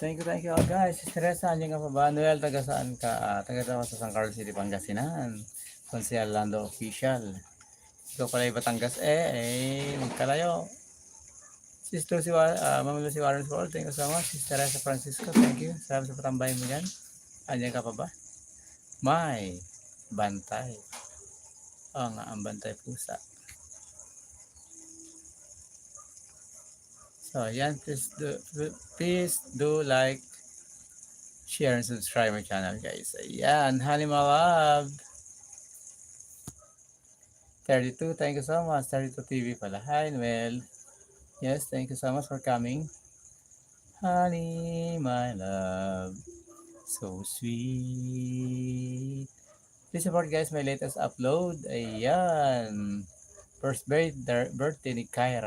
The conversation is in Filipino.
Thank you all guys. Si Teresa, andiyan ka pa ba? Noel, taga saan ka? Taga daw sa San Carlos City, Pangasinan. Konsyal Lando Official. Ikaw pala yung Batangas. Magkalayo. Sis Lucy, Ma'am Lucy Warren World, thank you so much. Sis Teresa Francisco, thank you. Salamat sa patambay mo dyan. Andiyan ka pa ba? May bantay. Oo nga, ang bantay pusa. So, yan, please do like, share, and subscribe my channel, guys. Ayan, honey my love. 32, thank you so much. 32 TV pala. Hi, Noel. Yes, thank you so much for coming. Honey, my love. So sweet. Please support guys my latest upload. Ayan. First birthday ni Kyra.